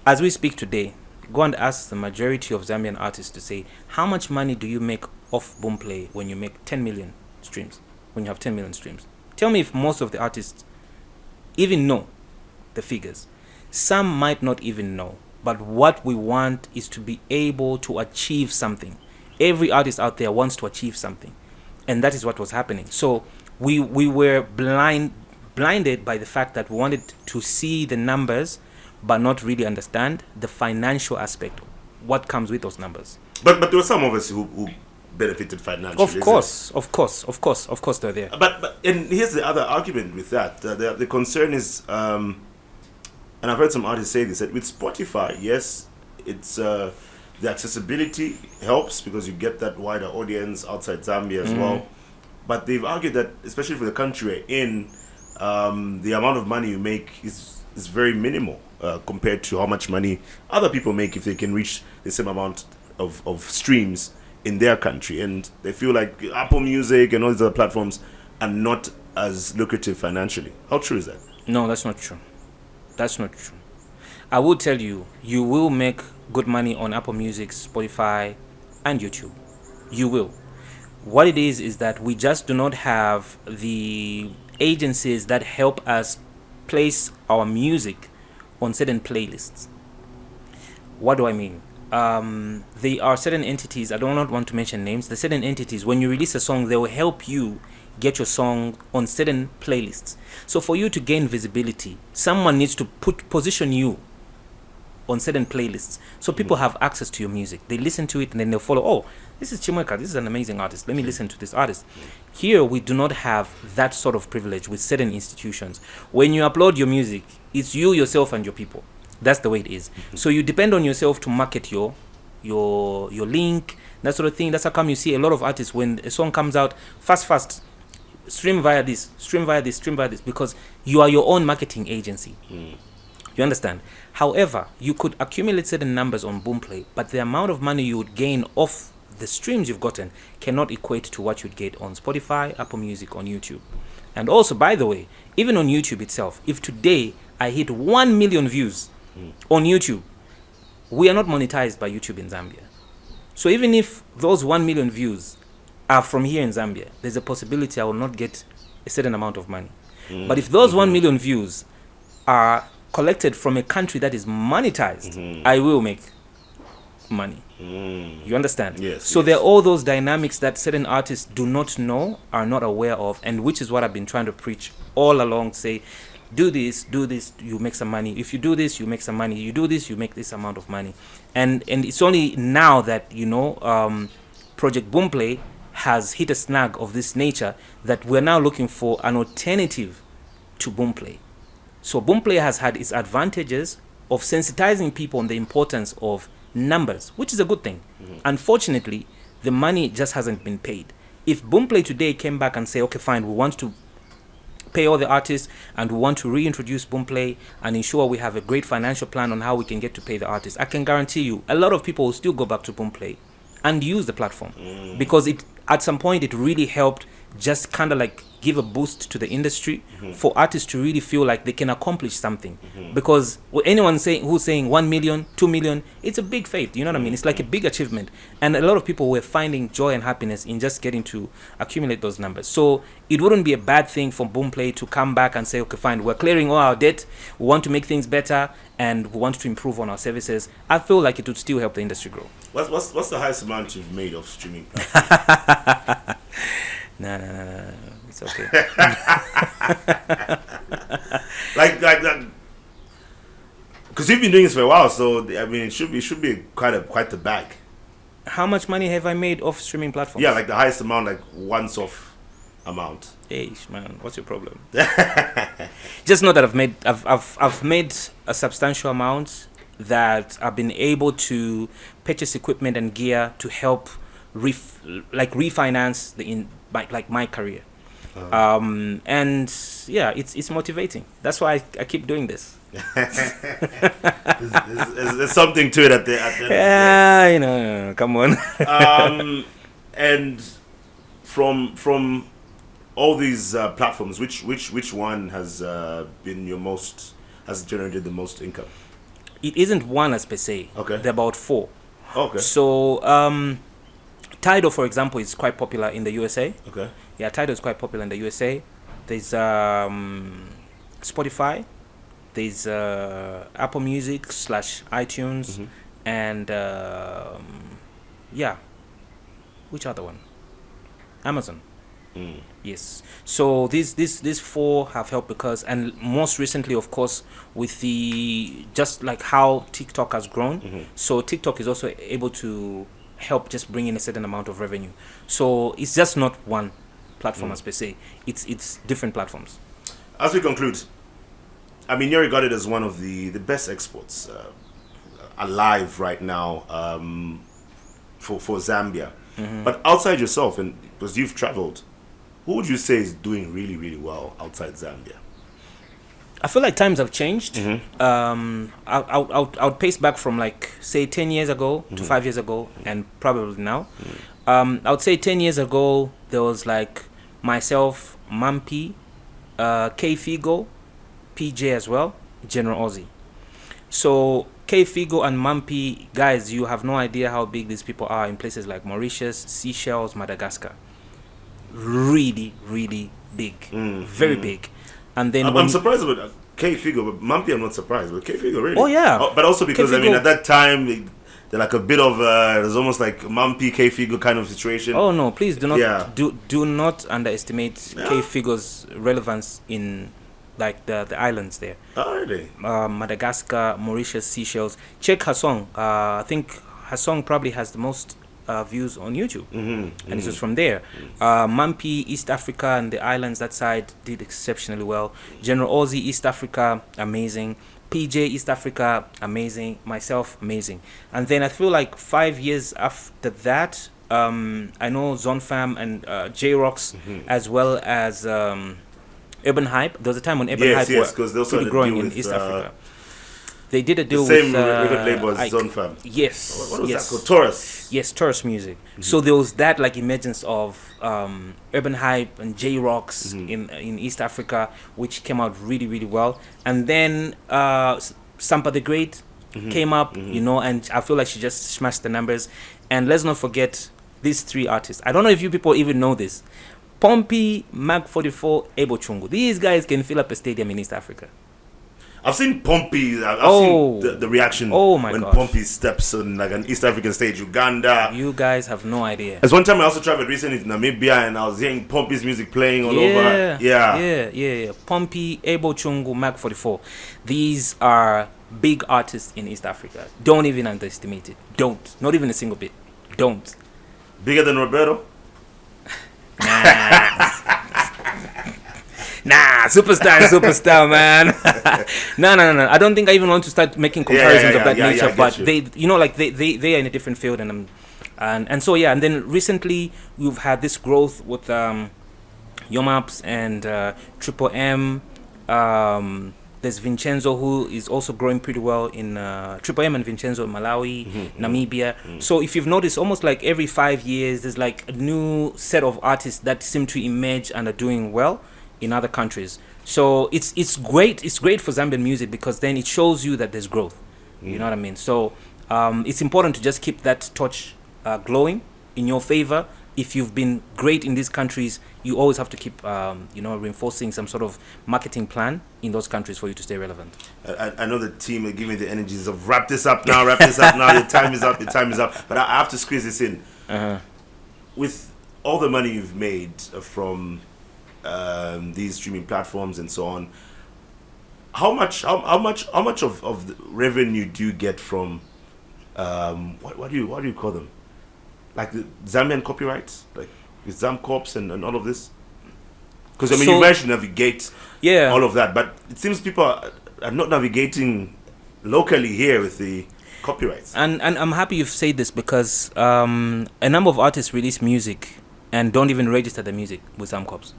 As we speak today, go and ask the majority of Zambian artists to say, how much money do you make off Boomplay when you make 10 million streams? When you have 10 million streams? Tell me if most of the artists even know the figures. Some might not even know. But what we want is to be able to achieve something. Every artist out there wants to achieve something. And that is what was happening. So we were blinded by the fact that we wanted to see the numbers but not really understand the financial aspect, what comes with those numbers. But there were some of us who benefited financially. Of course they're there. But and here's the other argument with that. The concern is, and I've heard some artists say this, that with Spotify, yes, it's the accessibility helps because you get that wider audience outside Zambia as well. But they've argued that, especially for the country we're in, the amount of money you make is very minimal compared to how much money other people make if they can reach the same amount of streams in their country. And they feel like Apple Music and all these other platforms are not as lucrative financially. How true is that? No, that's not true. That's not true. I will tell you, you will make good money on Apple Music, Spotify, and YouTube. You will. What it is that we just do not have the agencies that help us place our music on certain playlists. What do I mean? There are certain entities, I do not want to mention names, the certain entities, when you release a song, they will help you get your song on certain playlists. So for you to gain visibility, someone needs to position you on certain playlists so people have access to your music. They listen to it and then they'll follow, oh, this is Chimweka, this is an amazing artist, let me listen to this artist. Here we do not have that sort of privilege with certain institutions. When you upload your music, it's you, yourself, and your people. That's the way it is. So you depend on yourself to market your link, that sort of thing. That's how come you see a lot of artists, when a song comes out, fast, stream via this, because you are your own marketing agency. You understand? However, you could accumulate certain numbers on Boomplay, but the amount of money you would gain off the streams you've gotten cannot equate to what you'd get on Spotify, Apple Music, on YouTube. And also, by the way, even on YouTube itself, if today I hit 1 million views on YouTube, we are not monetized by YouTube in Zambia. So even if those 1 million views are from here in Zambia, there's a possibility I will not get a certain amount of money. But if those 1 million views are collected from a country that is monetized, I will make money. You understand? Yes. So there are all those dynamics that certain artists do not know, are not aware of, and which is what I've been trying to preach all along. Say, do this, you make some money. If you do this, you make some money. You do this, you make this amount of money. And it's only now that, Project Boomplay has hit a snag of this nature that we're now looking for an alternative to Boomplay. So Boomplay has had its advantages of sensitizing people on the importance of numbers, which is a good thing. Unfortunately, the money just hasn't been paid. If Boomplay today came back and say, okay, fine, we want to pay all the artists and we want to reintroduce Boomplay and ensure we have a great financial plan on how we can get to pay the artists, I can guarantee you a lot of people will still go back to Boomplay and use the platform because it at some point it really helped just kind of like give a boost to the industry for artists to really feel like they can accomplish something. Because anyone who's saying 1 million, 2 million, it's a big feat, you know what I mean? It's like a big achievement. And a lot of people were finding joy and happiness in just getting to accumulate those numbers. So it wouldn't be a bad thing for Boomplay to come back and say, okay, fine, we're clearing all our debt, we want to make things better, and we want to improve on our services. I feel like it would still help the industry grow. What's the highest amount you've made of streaming? No. It's okay. like that, because you've been doing this for a while, so I mean, it should be quite the bag. How much money have I made off streaming platforms? Yeah, like the highest amount, like once off. amount. Hey, man, what's your problem? Just know that I've made a substantial amount that I've been able to purchase equipment and gear to help refinance my career. And yeah, it's motivating. That's why I keep doing this. There's something to it at the end of the day. Yeah, come on. And from all these platforms, which one has has generated the most income? It isn't one as per se. Okay. There are about 4. Okay. So Tidal, for example, is quite popular in the USA. Okay. Yeah, Tidal is quite popular in the USA. There's Spotify. There's Apple Music / iTunes, and yeah, which other one? Amazon. Yes. So these 4 have helped because, and most recently, of course, with the just like how TikTok has grown. So TikTok is also able to help just bring in a certain amount of revenue. So it's just not one platform as per se. It's different platforms. As we conclude, I mean, you're regarded as one of the best exports alive right now for Zambia. But outside yourself, and because you've traveled, who would you say is doing really, really well outside Zambia? I feel like times have changed. I would pace back from like say 10 years ago to 5 years ago, and probably now. I would say 10 years ago there was like myself, Mampi, K Figo, PJ as well, General Ozzy. So K Figo and Mampi, guys, you have no idea how big these people are in places like Mauritius, Seychelles, Madagascar. Really, really big, very big. And then I'm surprised about K Figo, but Mampi I'm not surprised. But K Figo really. Oh yeah. But also because K-Figo, I mean at that time they're like a bit of there's almost like Mampi K Figo kind of situation. Oh no! Please do not Yeah. do not underestimate K Figo's relevance in like the islands there. Oh really? Madagascar, Mauritius, Seychelles. Check her song. I think her song probably has the most views on YouTube, and it was from there. Mampi, East Africa, and the islands that side did exceptionally well. General Ozzy, East Africa, amazing. PJ, East Africa, amazing. Myself, amazing. And then I feel like 5 years after that, I know Zonfam and J-Rocks, as well as Urban Hype. There was a time when Urban Hype because was they also pretty had a growing deal in with, East Africa. They did a deal the same with record label as Ike. Zonfam. Yes. What was yes. that called? Taurus. Yes, Taurus Music. So there was that like emergence of Urban Hype and J-Rocks in East Africa, which came out really, really well. And then Sampa the Great came up, and I feel like she just smashed the numbers. And let's not forget these 3 artists. I don't know if you people even know this. Pompey, Mag 44, Ebo Chungu. These guys can fill up a stadium in East Africa. I've seen Pompey. I've seen the reaction when gosh. Pompey steps on like an East African stage, Uganda. You guys have no idea. As one time I also traveled recently to Namibia and I was hearing Pompey's music playing all over. Yeah. Pompey, Ebo Chungu, Mag 44. These are big artists in East Africa. Don't even underestimate it. Don't. Not even a single bit. Don't. Bigger than Roberto? Nah, superstar, man. No. I don't think I even want to start making comparisons of that nature. But they are in a different field, and so yeah. And then recently we've had this growth with Yomaps and Triple M. There's Vincenzo, who is also growing pretty well in Triple M and Vincenzo in Malawi, Namibia. So if you've noticed, almost like every 5 years, there's like a new set of artists that seem to emerge and are doing well in other countries. So it's great. It's great for Zambian music because then it shows you that there's growth. You know what I mean? So it's important to just keep that torch glowing in your favor. If you've been great in these countries, you always have to keep reinforcing some sort of marketing plan in those countries for you to stay relevant. I know the team are giving the energies of wrap this up now. Your time is up. But I have to squeeze this in. With all the money you've made from these streaming platforms and so on, how much of the revenue do you get from what do you call them, like the Zambian copyrights, like with Zamcorps and all of this? Because I mean, So- you mentioned navigate, Yeah. all of that, but it seems people are not navigating locally here with the copyrights. And I'm happy you've said this because a number of artists release music and don't even register the music with Zamcops.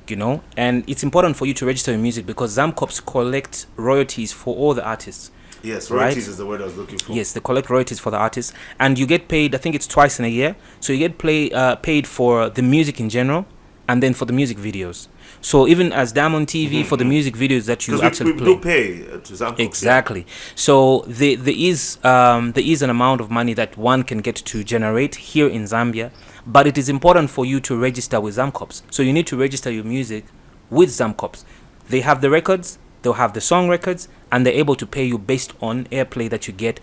You know, and it's important for you to register your music because Zamcops collect royalties for all the artists. Yes, Right. royalties is the word I was looking for. Yes, they collect royalties for the artists, and you get paid. I think it's twice in a year. So you get paid for the music in general, and then for the music videos. So even as Diamond TV for the music videos that you Because actually we play. do pay to Zamco. Exactly. So there is an amount of money that one can get to generate here in Zambia, but it is important for you to register with Zamcops. So you need to register your music with Zamcops. They have the records, they'll have the song records, and they're able to pay you based on airplay that you get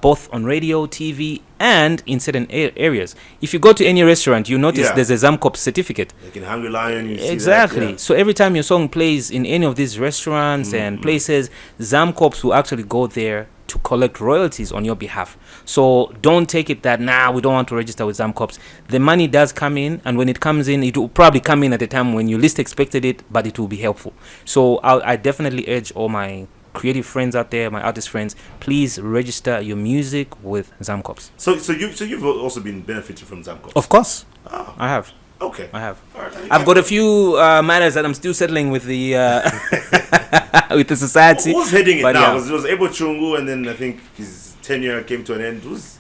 both on radio, TV, and in certain areas. If you go to any restaurant, you notice Yeah. there's a Zamcops certificate. Like in Hungry Lion, you see Exactly. that. Yeah. So every time your song plays in any of these restaurants and places, Zamcops will actually go there to collect royalties on your behalf. So don't take it that we don't want to register with Zamcops. The money does come in, and when it comes in, it will probably come in at a time when you least expected it, but it will be helpful. So I definitely urge all my creative friends out there, my artist friends, please register your music with Zamcops. So you've also been benefiting from Zamco. Of course, Ah, I have. okay. I have. All right. I've got a few matters that I'm still settling with the with the society. Who's heading it But now? yeah. It was Ebo Chungu, and then I think his tenure came to an end. Who's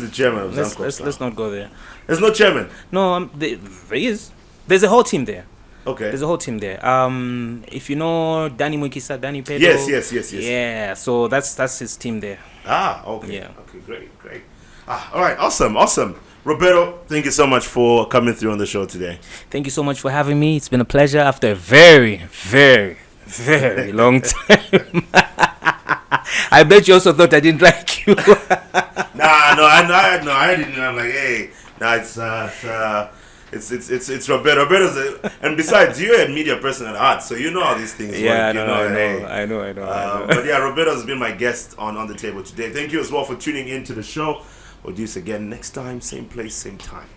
the chairman of Zamco? Let's not go there. There's no chairman. No, there is. There's a whole team there. Okay. There's a whole team there. If you know Danny Mwikisa, Danny Pedro. Yes. Yeah, so that's his team there. Ah, okay. Yeah. Okay, great. All right, awesome. Roberto, thank you so much for coming through on the show today. Thank you so much for having me. It's been a pleasure after a very, very, very long time. I bet you also thought I didn't like you. I didn't. I'm like, hey, it's Roberto. Roberto's and besides, you're a media person at heart, so you know how these things work. I You know. I know. But yeah, Roberto's been my guest on the table today. Thank you as well for tuning in to the show. We'll do this again next time, same place, same time.